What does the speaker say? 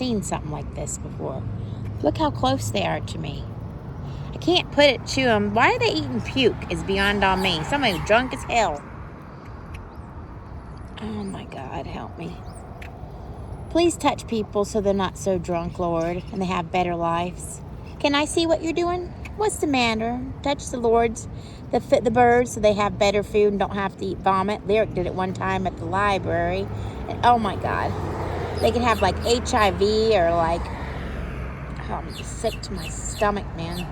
seen something like this before. Look how close they are to me. I can't put it to them. Why are they eating puke is beyond all me. Somebody's drunk as hell. Oh my God, help me. Please touch people so they're not so drunk, Lord, and they have better lives. Can I see what you're doing? What's the matter? Touch the Lord's, the birds so they have better food and don't have to eat vomit. Lyric did it one time at the library. And oh my God. They could have like HIV or like, oh, I'm just sick to my stomach, man.